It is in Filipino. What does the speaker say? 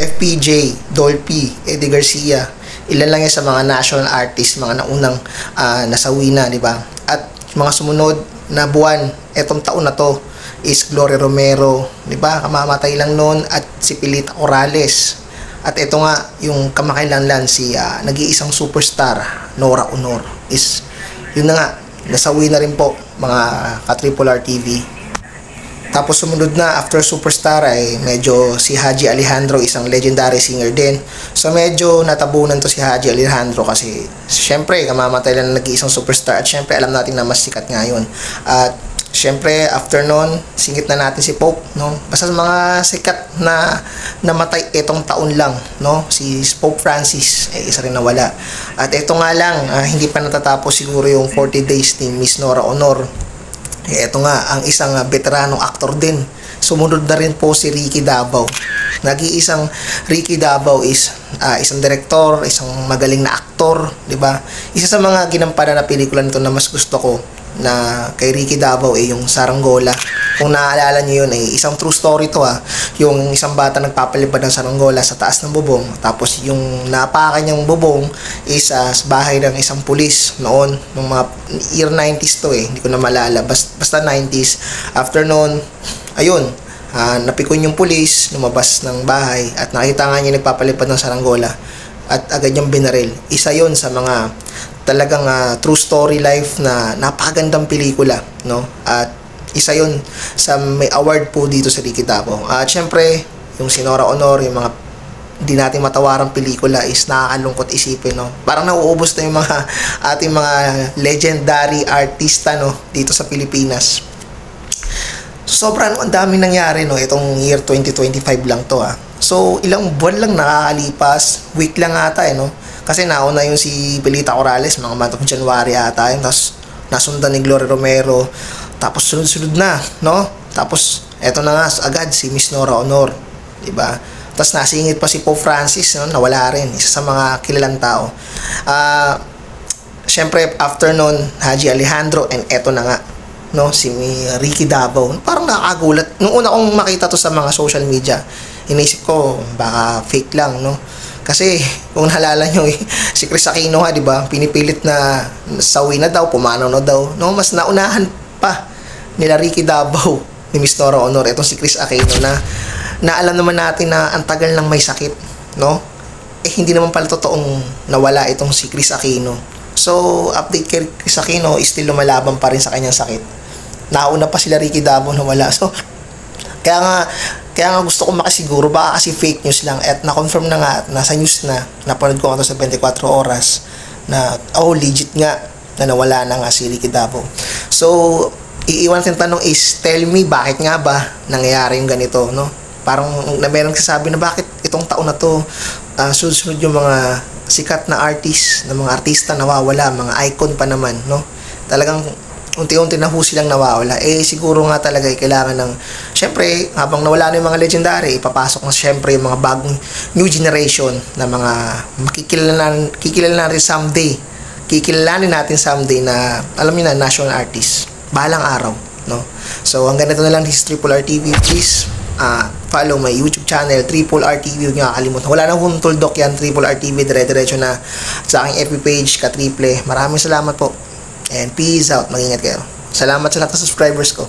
FPJ, Dolphy, Eddie Garcia, ilan lang yan sa mga national artists, mga naunang nasawi na, di ba? At mga sumunod na buwan, etong taon na to, is Gloria Romero, di ba? Kamamatay lang noon, at si Pilita Corrales. At ito nga, yung kamakailanlan, si nag-iisang superstar, Nora Aunor, is, yun na nga, nasawi na rin po, mga ka-Triple R TV. Tapos sumunod na after superstar ay medyo si Haji Alejandro, isang legendary singer din. So medyo natabunan to si Haji Alejandro kasi syempre kamamatay lang na nag-iisang superstar at syempre alam natin na mas sikat ngayon. At syempre after nun, singit na natin si Pope, no? Basta mga sikat na namatay itong taon lang, no? Si Pope Francis, isa rin nawala. At ito nga lang, hindi pa natatapos siguro yung 40 days ni Miss Nora Aunor. Ito nga, ang isang veteranong aktor din. Sumunod na rin po si Ricky Davao. Nag-iisang Ricky Davao is isang direktor, isang magaling na aktor, di ba? Isa sa mga ginampanan na pelikula nito na mas gusto ko na kay Ricky Davao yung Saranggola. Kung naaalala niyo yun, isang true story to yung isang bata nagpapalipad ng saranggola sa taas ng bubong, tapos yung napaka niyang bubong is sa bahay ng isang pulis noon, nung mga year 90s to hindi ko na maalala, basta 90s. After noon, ayun, napikon yung pulis, lumabas ng bahay at nakita nga niya nagpapalipad ng saranggola at agad niyang binaril. Isa yon sa mga talagang true story life na napakagandang pelikula, no? At isa yun sa may award po dito sa Ricky Davao. At syempre, yung si Nora Aunor, yung mga hindi natin matawarang pelikula is nakakalungkot isipin, no? Parang nauubos na yung mga ating mga legendary artista, no, dito sa Pilipinas. Sobrang ang daming nangyari, no, itong year 2025 lang to So, ilang buwan lang nakakalipas, week lang ata no? Kasi nauna yung si Pilita Corrales, mga month of January ata yun. Tapos nasundan ni Gloria Romero. Tapos sunod-sunod na, no? Tapos eto na nga agad si Miss Nora Aunor, 'di ba? Tapos nasingit pa si Pope Francis, no? Nawala rin, isa sa mga kilalang tao. Syempre after nun, Haji Alejandro, and eto na nga, no, si Ricky Davao. Parang nakakagulat nung una kong makita to sa mga social media. Inisip ko baka fake lang, no? Kasi kung naalala nyo si Chris Aquino di ba? Pinipilit na sawi na daw, pumanaw na daw, no? Mas naunahan pa nila Ricky Davao ni Miss Nora Aunor itong si Chris Aquino na alam naman natin na ang tagal lang may sakit, no? Hindi naman pala totoong nawala itong si Chris Aquino. So update kay Chris Aquino, still lumalaban pa rin sa kanyang sakit. Nauna pa sila Ricky Davao na wala. So kaya nga gusto ko makasiguro, baka kasi fake news lang, at na-confirm na nga, nasa news na, napanood ko nga ito sa 24 oras na legit nga na nawala na nga si Ricky Davao. So iiwan natin tanong is, tell me, bakit nga ba nangyayari yung ganito, no? Parang meron kasabi na bakit itong taon na to, sunod-sunod yung mga sikat na artist, na mga artista nawawala, mga icon pa naman, no? Talagang unti-unti na ho silang nawawala. Siguro nga talaga kailangan ng, syempre, habang nawala na yung mga legendary, ipapasok na syempre yung mga bagong new generation na mga kikilalanin someday. Kikilalanin natin someday na, alam niyo na, national artist. Bahalang araw, no? So, hanggang dito na lang, this is Triple R TV. Please, follow my YouTube channel, Triple R TV. Huwag niyo kakalimutan. Wala na hong tuldok yan, Triple R TV. Dire-diretso na sa aking FB page, ka-triple. Maraming salamat po. And peace out. Mag-ingat kayo. Salamat sa lahat ng subscribers ko.